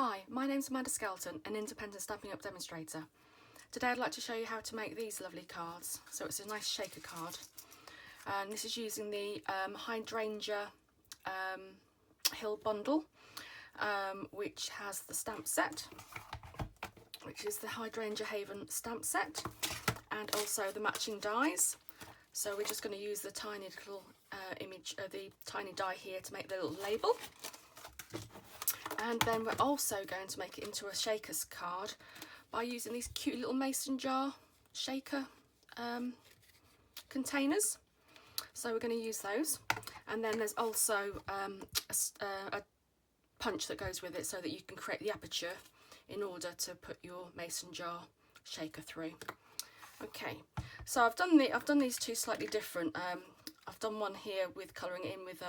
Hi, my name's Amanda Skelton, an independent Stampin' Up demonstrator. Today I'd like to show you how to make these lovely cards. So it's a nice shaker card. And this is using the Hydrangea Hill bundle, which has the stamp set, which is the Hydrangea Haven stamp set, and also the matching dies. So we're just going to use the tiny little the tiny die here to make the little label. And then we're also going to make it into a shaker's card by using these cute little mason jar shaker containers. So we're going to use those. And then there's also a punch that goes with it so that you can create the aperture in order to put your mason jar shaker through. Okay, so I've done these two slightly different. I've done one here with colouring in with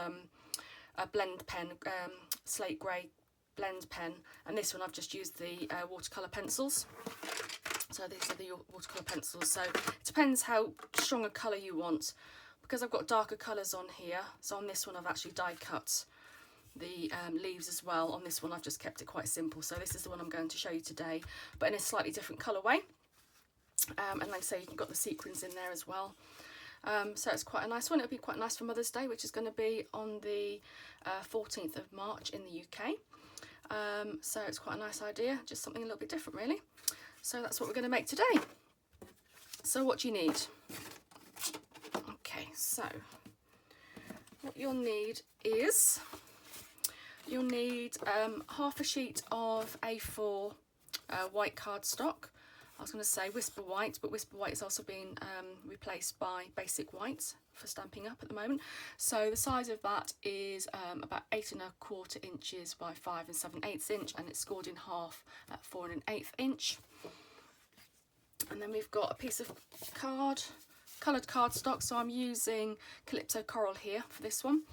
a blend pen, slate grey blend pen, and this one I've just used the watercolour pencils. So these are the watercolour pencils. So it depends how strong a colour you want. Because I've got darker colours on here, so on this one I've actually die cut the leaves as well. On this one I've just kept it quite simple. So this is the one I'm going to show you today, but in a slightly different colourway. And like I say, you've got the sequins in there as well. So it's quite a nice one. It'll be quite nice for Mother's Day, which is going to be on the 14th of March in the UK. So it's quite a nice idea, just something a little bit different really. So that's what we're going to make today. So what do you need? Okay, so what you'll need is, you'll need half a sheet of A4 white cardstock. I was going to say Whisper White, but Whisper White is also being replaced by Basic White for Stampin' Up at the moment. So the size of that is about 8 1/4 inches by 5 7/8 inch, and it's scored in half at 4 1/8 inch. And then we've got a piece of coloured cardstock, so I'm using Calypso Coral here for this one,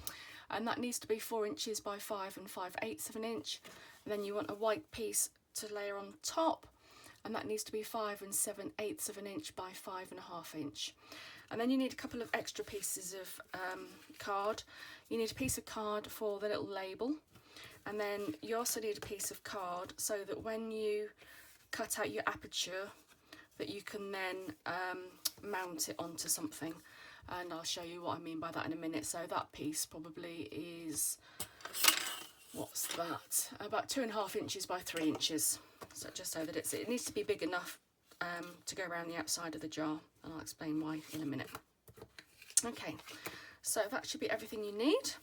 and that needs to be 4 inches by 5 5/8 inch. And then you want a white piece to layer on top, and that needs to be 5 7/8 inch by 5 1/2 inch. And then you need a couple of extra pieces of card. You need a piece of card for the little label, and then you also need a piece of card so that when you cut out your aperture, that you can then mount it onto something. And I'll show you what I mean by that in a minute. So that piece probably is, what's that, about 2 1/2 inches by 3 inches. So just so that it needs to be big enough to go around the outside of the jar, and I'll explain why in a minute. Okay, so that should be everything you need.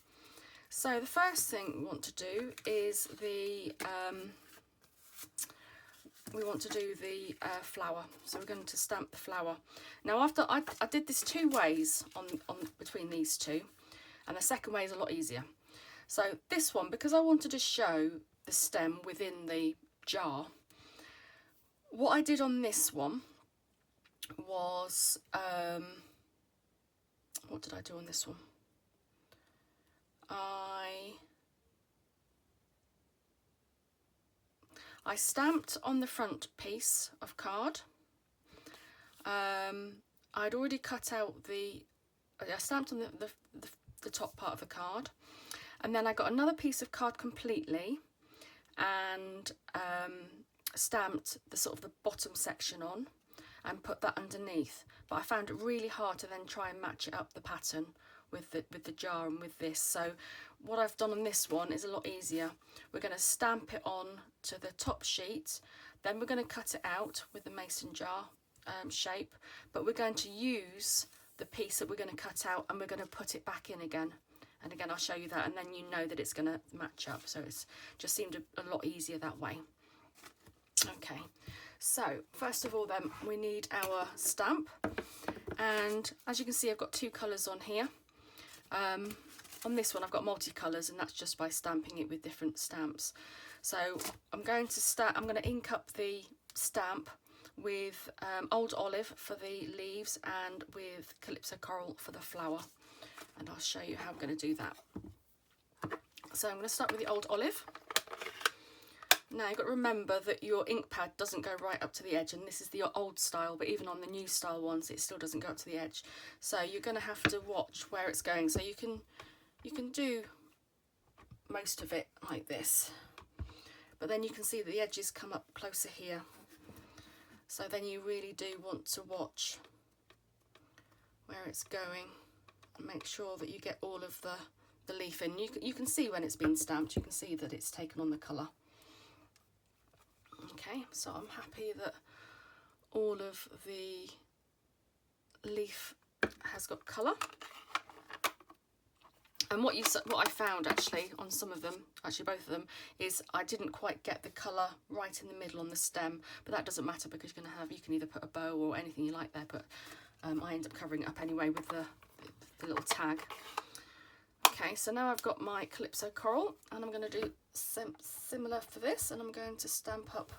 So the first thing we want to do is we want to do the flower. So we're going to stamp the flower. Now I did this 2 ways on between these two, and the second way is a lot easier. So this one, because I wanted to show the stem within the jar, what I did on this one was, what did I do on this one? I stamped on the front piece of card. I'd already cut out I stamped on the top part of the card, and then I got another piece of card completely and stamped the sort of the bottom section on and put that underneath. But I found it really hard to then try and match it up, the pattern with the jar and with this. So what I've done on this one is a lot easier. We're going to stamp it on to the top sheet, then we're going to cut it out with the mason jar shape, but we're going to use the piece that we're going to cut out and we're going to put it back in again. And again, I'll show you that, and then you know that it's going to match up. So it's just seemed a lot easier that way. Okay, so first of all then we need our stamp, and as you can see I've got 2 colours on here. On this one I've got multicolours, and that's just by stamping it with different stamps. So I'm going to ink up the stamp with Old Olive for the leaves and with Calypso Coral for the flower, and I'll show you how I'm going to do that. So I'm going to start with the Old Olive. Now you've got to remember that your ink pad doesn't go right up to the edge, and this is the old style, but even on the new style ones it still doesn't go up to the edge. So you're going to have to watch where it's going. So you can do most of it like this, but then you can see that the edges come up closer here. So then you really do want to watch where it's going and make sure that you get all of the leaf in. You can see when it's been stamped, you can see that it's taken on the colour. Okay, so I'm happy that all of the leaf has got colour. And what I found actually on some of them, actually both of them, is I didn't quite get the colour right in the middle on the stem, but that doesn't matter because you can either put a bow or anything you like there, but I end up covering it up anyway with the little tag. Okay, so now I've got my Calypso Coral, and I'm going to do similar for this, and I'm going to stamp up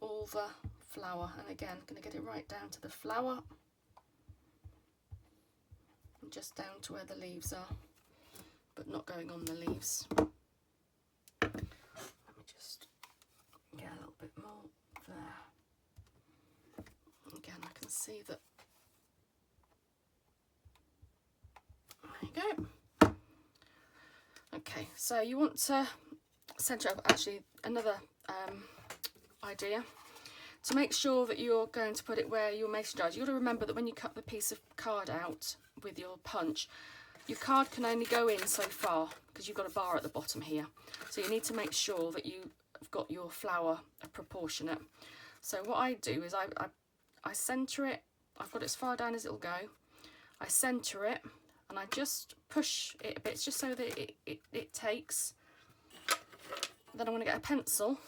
all the flower, and again I'm going to get it right down to the flower and just down to where the leaves are, but not going on the leaves. Let me just get a little bit more there. Again, I can see that. There you go. Okay, so you want to centre up. Actually, another idea, to make sure that you're going to put it where your mason jar is. You've got to remember that when you cut the piece of card out with your punch, your card can only go in so far because you've got a bar at the bottom here. So you need to make sure that you've got your flower proportionate. So what I do is I centre it. I've got it as far down as it'll go. I centre it and I just push it a bit just so that it takes. Then I'm going to get a pencil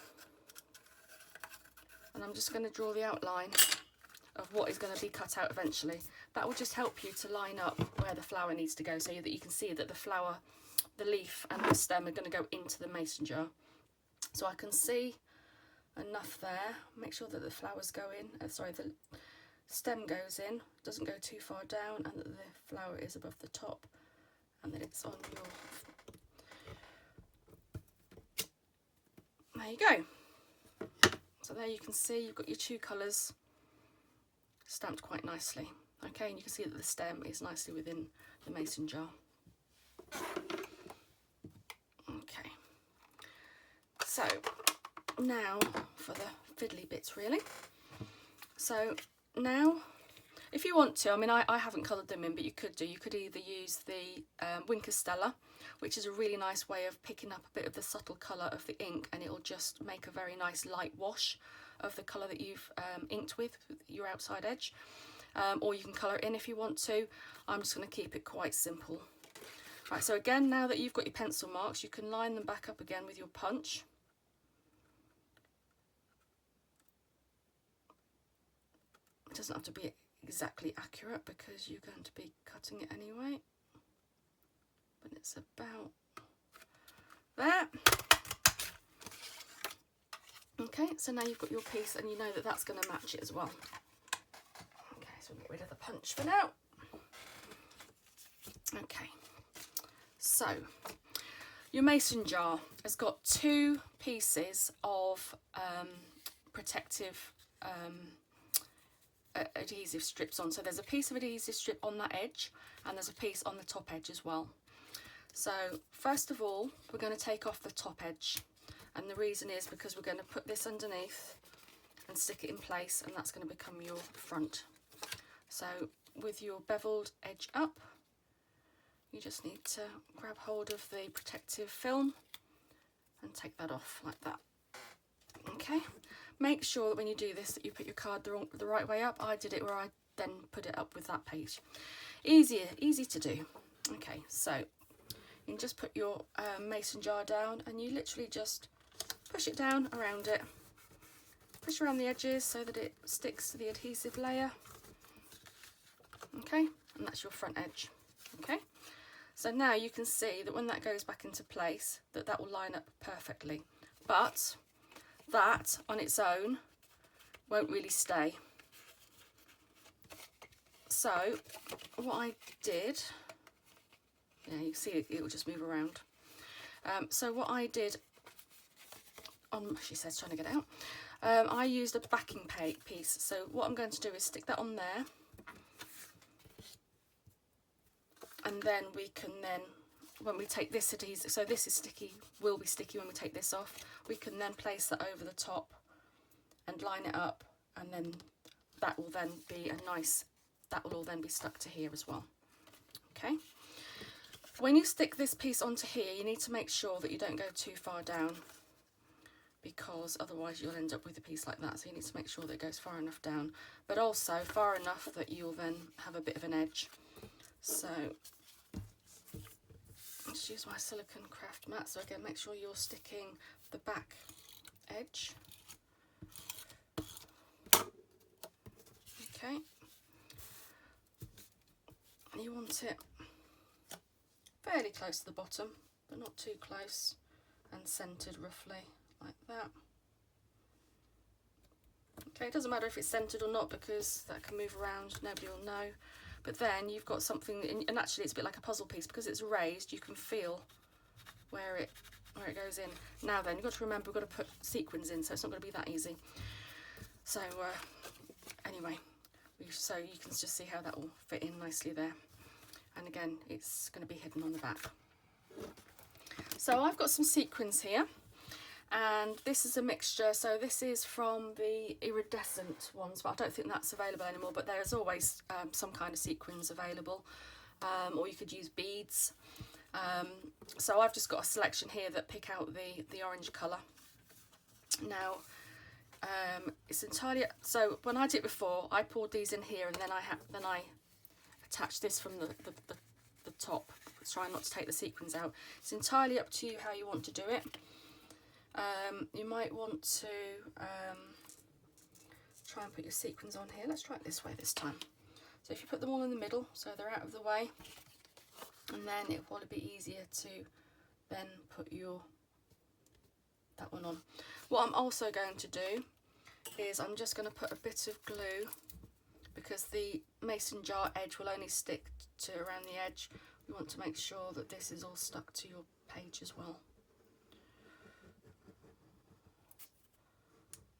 and I'm just going to draw the outline of what is going to be cut out eventually. That will just help you to line up where the flower needs to go, so that you can see that the flower, the leaf and the stem are going to go into the mason jar. So I can see enough there. Make sure that the flowers go in, the stem goes in, doesn't go too far down, and that the flower is above the top, and that it's on your... There you go. So there you can see you've got your two colours stamped quite nicely. Okay, and you can see that the stem is nicely within the mason jar. Okay, so now for the fiddly bits really. So now, if you want to, I mean I haven't coloured them in, but you could do. You could either use the Wink Stella, which is a really nice way of picking up a bit of the subtle colour of the ink, and it'll just make a very nice light wash of the colour that you've inked with your outside edge. Or you can colour it in if you want to. I'm just going to keep it quite simple. Right, so again, now that you've got your pencil marks, you can line them back up again with your punch. It doesn't have to be exactly accurate because you're going to be cutting it anyway. But it's about there. Okay, so now you've got your piece and you know that that's going to match it as well. Okay, so we'll get rid of the punch for now. Okay, so your mason jar has got two pieces of protective adhesive strips on. So there's a piece of adhesive strip on that edge and there's a piece on the top edge as well. So first of all, we're going to take off the top edge, and the reason is because we're going to put this underneath and stick it in place, and that's going to become your front. So with your beveled edge up, you just need to grab hold of the protective film and take that off like that. Okay, make sure that when you do this that you put your card the right way up. I did it where I then put it up with that page. Easy to do. Okay, so you can just put your mason jar down and you literally just push it down around it. Push around the edges so that it sticks to the adhesive layer. Okay, and that's your front edge. Okay, so now you can see that when that goes back into place, that will line up perfectly. But that on its own won't really stay. So what I did, yeah, you see it will just move around. So what I did, she says trying to get it out, I used a backing piece. So what I'm going to do is stick that on there, and then we can then when we take this adhesive, so this is sticky, will be sticky when we take this off, we can then place that over the top and line it up, and then that will then be a nice, that will all then be stuck to here as well. Okay. When you stick this piece onto here, you need to make sure that you don't go too far down, because otherwise you'll end up with a piece like that. So you need to make sure that it goes far enough down, but also far enough that you'll then have a bit of an edge. So let's use my silicone craft mat. So again, make sure you're sticking the back edge. Okay. And you want it fairly close to the bottom, but not too close, and centered roughly like that. Okay, it doesn't matter if it's centered or not, because that can move around, nobody will know. But then you've got something, and actually it's a bit like a puzzle piece, because it's raised, you can feel where it goes in. Now then, you've got to remember we've got to put sequins in, so it's not going to be that easy. So anyway, so you can just see how that will fit in nicely there. And again, it's going to be hidden on the back. So I've got some sequins here, and this is a mixture. So this is from the iridescent ones, but I don't think that's available anymore, but there's always some kind of sequins available, or you could use beads. So I've just got a selection here that pick out the orange colour. Now it's entirely, so when I did it before, I poured these in here, and then I attach this from the top, trying not to take the sequins out. It's entirely up to you how you want to do it. You might want to try and put your sequins on here. Let's try it this way this time. So if you put them all in the middle, so they're out of the way, and then it'll probably be easier to then put that one on. What I'm also going to do is I'm just going to put a bit of glue, because the mason jar edge will only stick to around the edge. We want to make sure that this is all stuck to your page as well.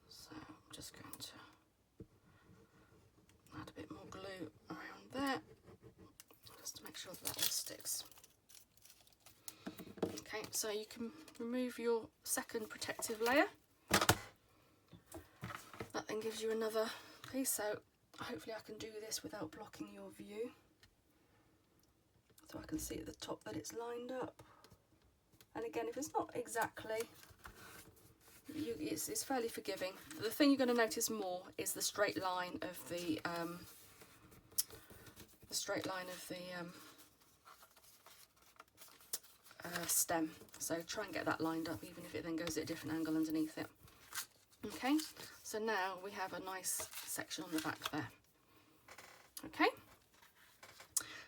So I'm just going to add a bit more glue around there, just to make sure that all sticks. Okay, so you can remove your second protective layer. That then gives you another piece, so hopefully I can do this without blocking your view. So I can see at the top that it's lined up. And again, if it's not exactly, it's fairly forgiving. The thing you're going to notice more is the straight line of the stem. So try and get that lined up, even if it then goes at a different angle underneath it. Okay, so now we have a nice section on the back there. Okay,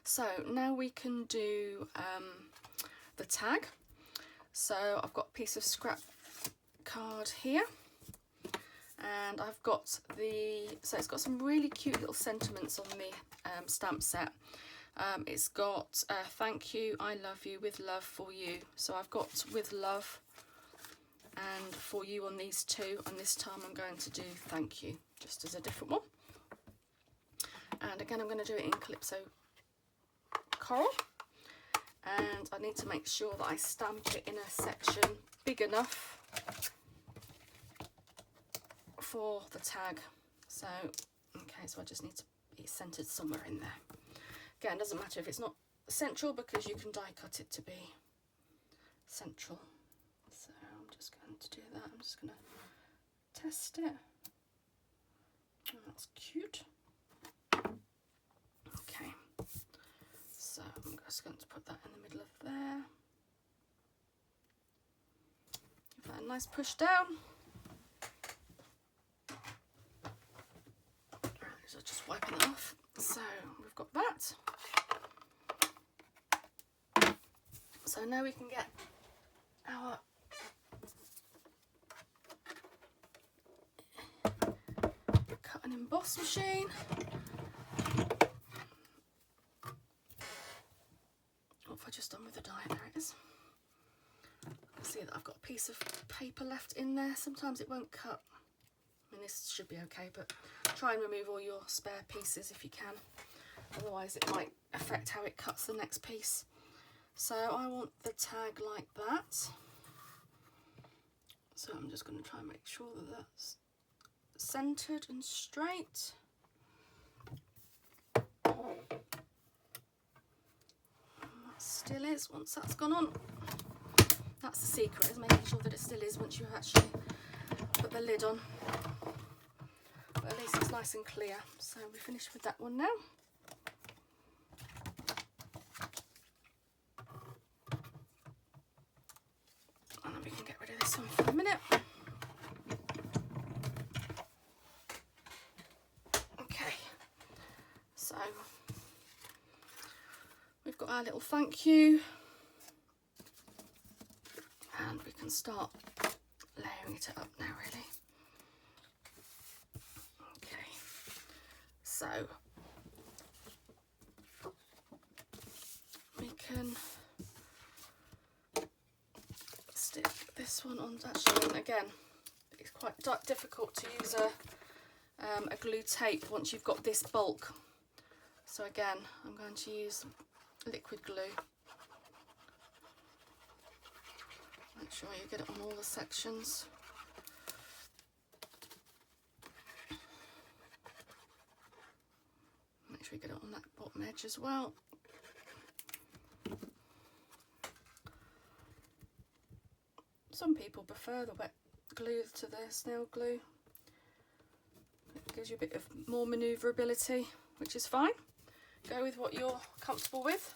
so now we can do the tag. So I've got a piece of scrap card here, and I've got so it's got some really cute little sentiments on the stamp set. It's got thank you, I love you, with love, for you. So I've got with love and for you on these two, and this time I'm going to do thank you, just as a different one. And again, I'm going to do it in Calypso Coral, and I need to make sure that I stamp it in a section big enough for the tag. So okay, so I just need to be centered somewhere in there. Again, it doesn't matter if it's not central, because you can die cut it to be central. So I'm just going to do that. I'm just going to test it. Oh, that's cute. Okay, so I'm just going to put that in the middle of there. Give that a nice push down. Right, so just wiping it off. So we've got that. So now we can get our cut and emboss machine. What have I just done with the die? There it is. I see that I've got a piece of paper left in there. Sometimes it won't cut. I mean, this should be okay, but try and remove all your spare pieces if you can. Otherwise it might affect how it cuts the next piece. So I want the tag like that. So I'm just going to try and make sure that that's centered and straight. And that still is once that's gone on. That's the secret, is making sure that it still is once you actually put the lid on. But at least it's nice and clear. So we're finished with that one now. And then we can get rid of this one for a minute. Okay, so we've got our little thank you. And we can start layering it up now, really. Okay, so we can stick this one on. Actually, and again, it's quite difficult to use a glue tape once you've got this bulk. So again, I'm going to use liquid glue. Make sure you get it on all the sections. Make sure you get it on that bottom edge as well. Some people prefer the wet glue to the snail glue. It gives you a bit of more manoeuvrability, which is fine. Go with what you're comfortable with.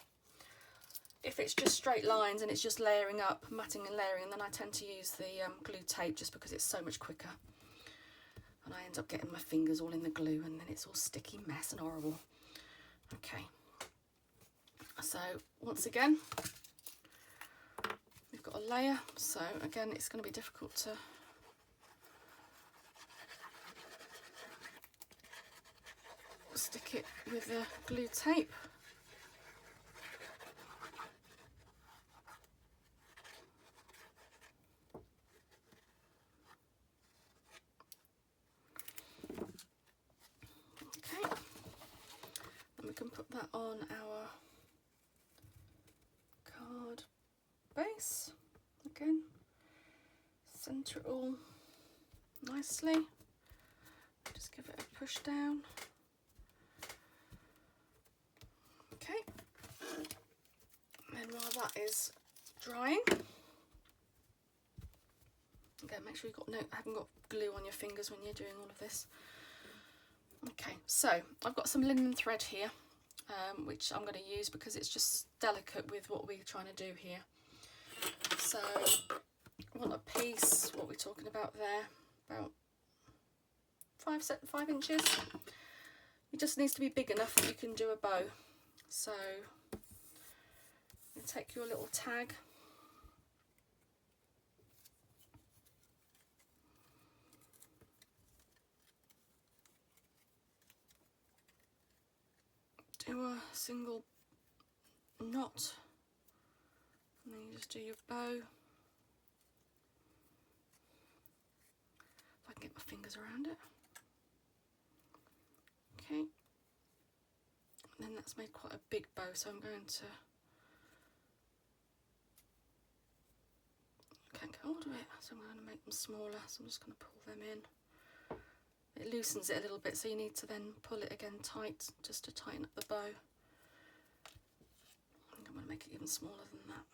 If it's just straight lines and it's just layering up, matting and layering, then I tend to use the glue tape just because it's so much quicker. And I end up getting my fingers all in the glue and then it's all sticky mess and horrible. Okay, so once again, we've got a layer, so again it's going to be difficult to stick it with the glue tape. We can put that on our card base. Again, centre it all nicely. Just give it a push down. Okay. And then while that is drying, again, make sure you've haven't got glue on your fingers when you're doing all of this. Okay, so I've got some linen thread here, which I'm going to use because it's just delicate with what we're trying to do here. So I want a piece, what we're talking about there, about 5 inches. It just needs to be big enough that you can do a bow. So you take your little tag. Do a single knot and then you just do your bow. If I can get my fingers around it. Okay, and then that's made quite a big bow, so I'm going to, I can't get hold of it, so I'm going to make them smaller, so I'm just going to pull them in. It loosens it a little bit, so you need to then pull it again tight just to tighten up the bow. I think I'm going to make it even smaller than that.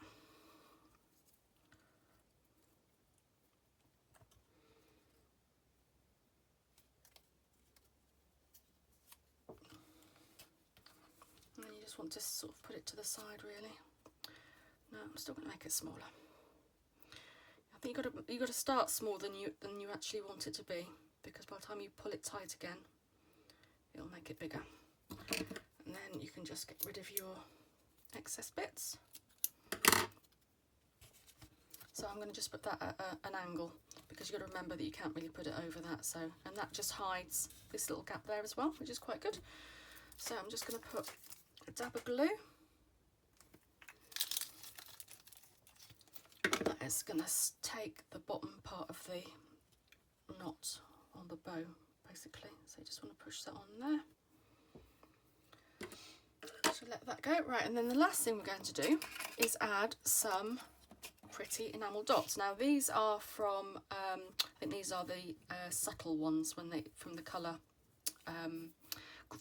And then you just want to sort of put it to the side, really. No, I'm still going to make it smaller. I think you got to start smaller than you actually want it to be, because by the time you pull it tight again, it'll make it bigger. And then you can just get rid of your excess bits. So I'm going to just put that at an angle, because you've got to remember that you can't really put it over that. So, and that just hides this little gap there as well, which is quite good. So I'm just going to put a dab of glue. That is going to take the bottom part of the knot on the bow, basically. So you just want to push that on there. So let that go. Right, and then the last thing we're going to do is add some pretty enamel dots. Now these are from, I think these are the subtle ones from the colour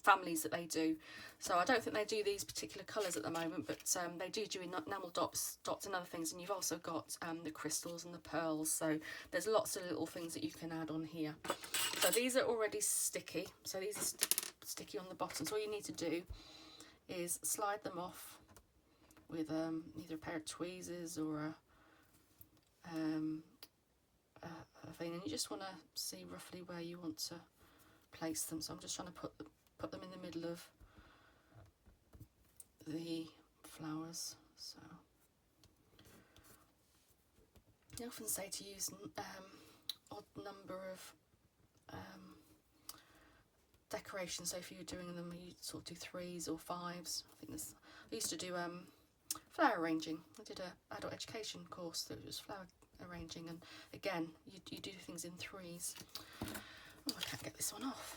families that they do. So I don't think they do these particular colours at the moment, but they do enamel dots and other things, and you've also got the crystals and the pearls, so there's lots of little things that you can add on here. So these are already sticky, so these are sticky on the bottom, so all you need to do is slide them off with either a pair of tweezers or a thing, and you just want to see roughly where you want to place them. So I'm just trying to put them in the middle of the flowers. So I often say to use odd number of decorations. So if you're doing them, you sort of do 3s or 5s. I used to do flower arranging. I did a adult education course that was flower arranging, and again you do things in 3s. Oh, I can't get this one off.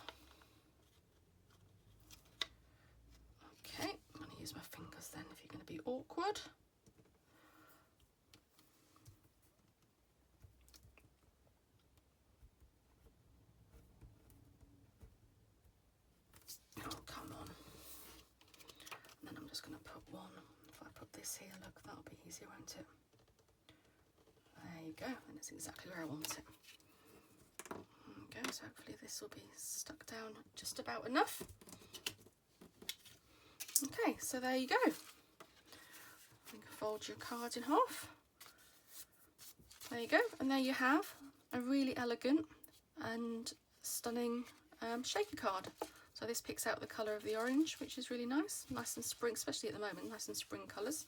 Okay, I'm going to use my fingers then if you're going to be awkward. Oh, come on. And then I'm just going to put one. If I put this here, look, that'll be easier, won't it? There you go, and it's exactly where I want it. There we go, so hopefully this will be stuck down just about enough. Okay, so there you go. You can fold your card in half. There you go, and there you have a really elegant and stunning shaker card. So this picks out the colour of the orange, which is really nice and spring, especially at the moment, nice and spring colours,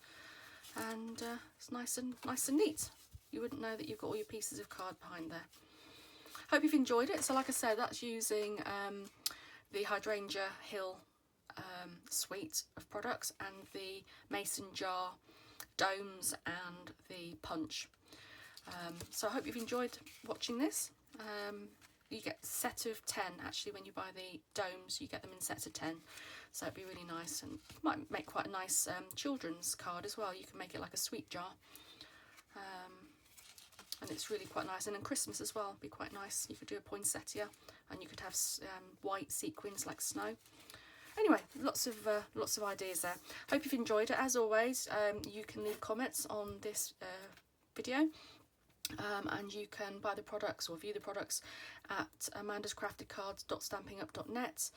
and it's nice and neat. You wouldn't know that you've got all your pieces of card behind there. Hope you've enjoyed it. So like I said, that's using the Hydrangea Hill suite of products and the mason jar domes and the punch. So I hope you've enjoyed watching this. You get a set of 10 actually. When you buy the domes, you get them in sets of 10, so it'd be really nice, and might make quite a nice children's card as well. You can make it like a sweet jar, and it's really quite nice. And in Christmas as well, be quite nice. You could do a poinsettia, and you could have white sequins like snow. Anyway, lots of ideas there. Hope you've enjoyed it. As always, you can leave comments on this video, and you can buy the products or view the products at amandascraftedcards.stampingup.net,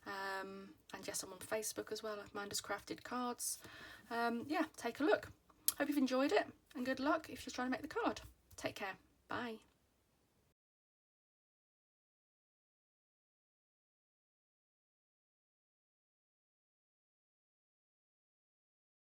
and yes, I'm on Facebook as well, Amanda's Crafted Cards. Yeah, take a look. Hope you've enjoyed it, and good luck if you're trying to make the card. Take care. Bye.